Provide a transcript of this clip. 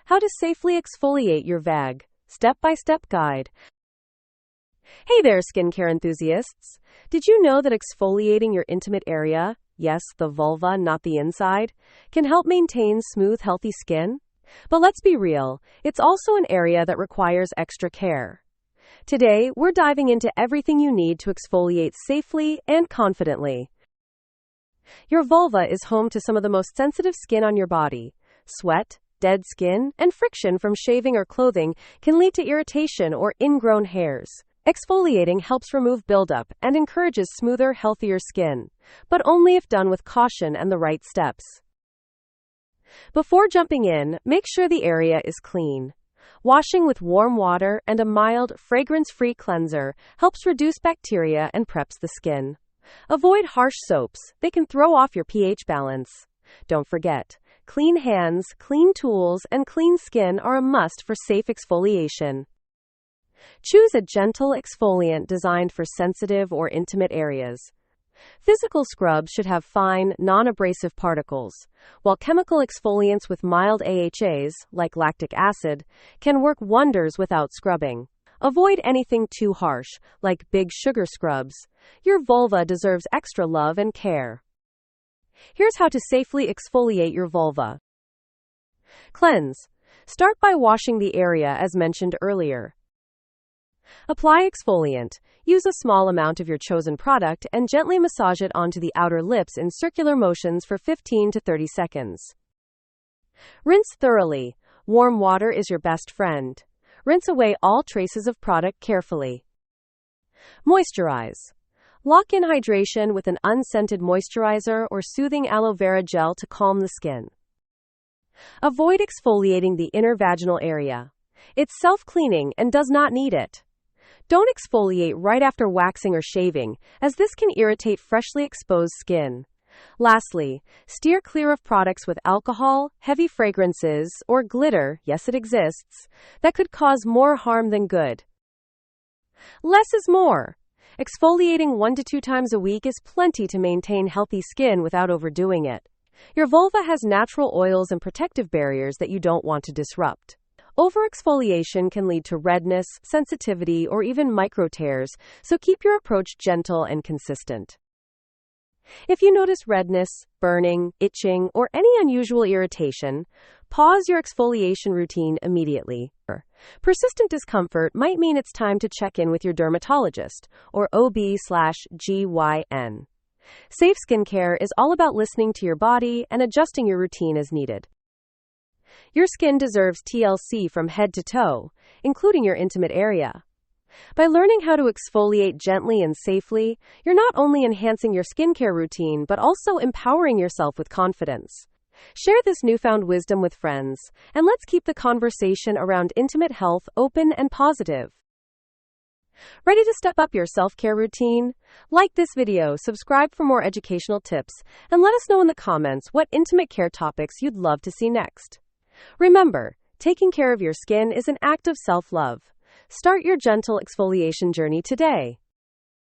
How to safely exfoliate your VAG. Step-by-step guide. Hey there, skincare enthusiasts. Did you know that exfoliating your intimate area, yes, the vulva, not the inside, can help maintain smooth, healthy skin? But let's be real, it's also an area that requires extra care. Today, we're diving into everything you need to exfoliate safely and confidently. Your vulva is home to some of the most sensitive skin on your body. Sweat, dead skin, and friction from shaving or clothing can lead to irritation or ingrown hairs. Exfoliating helps remove buildup and encourages smoother, healthier skin, but only if done with caution and the right steps. Before jumping in, make sure the area is clean. Washing with warm water and a mild, fragrance-free cleanser helps reduce bacteria and preps the skin. Avoid harsh soaps, they can throw off your pH balance. Don't forget, clean hands, clean tools, and clean skin are a must for safe exfoliation. Choose a gentle exfoliant designed for sensitive or intimate areas. Physical scrubs should have fine, non-abrasive particles, while chemical exfoliants with mild AHAs, like lactic acid, can work wonders without scrubbing. Avoid anything too harsh, like big sugar scrubs. Your vulva deserves extra love and care. Here's how to safely exfoliate your vulva. Cleanse. Start by washing the area as mentioned earlier. Apply exfoliant. Use a small amount of your chosen product and gently massage it onto the outer lips in circular motions for 15 to 30 seconds. Rinse thoroughly. Warm water is your best friend. Rinse away all traces of product carefully. Moisturize. Lock in hydration with an unscented moisturizer or soothing aloe vera gel to calm the skin. Avoid exfoliating the inner vaginal area. It's self-cleaning and does not need it. Don't exfoliate right after waxing or shaving, as this can irritate freshly exposed skin. Lastly, steer clear of products with alcohol, heavy fragrances, or glitter, yes it exists, that could cause more harm than good. Less is more. Exfoliating 1 to 2 times a week is plenty to maintain healthy skin without overdoing it. Your vulva has natural oils and protective barriers that you don't want to disrupt. Over-exfoliation can lead to redness, sensitivity, or even micro tears, so keep your approach gentle and consistent. If you notice redness, burning, itching, or any unusual irritation, pause your exfoliation routine immediately. Persistent discomfort might mean it's time to check in with your dermatologist, or OB/GYN. Safe skincare is all about listening to your body and adjusting your routine as needed. Your skin deserves TLC from head to toe, including your intimate area. By learning how to exfoliate gently and safely, you're not only enhancing your skincare routine but also empowering yourself with confidence. Share this newfound wisdom with friends, and let's keep the conversation around intimate health open and positive. Ready to step up your self-care routine? Like this video, subscribe for more educational tips, and let us know in the comments what intimate care topics you'd love to see next. Remember, taking care of your skin is an act of self-love. Start your gentle exfoliation journey today.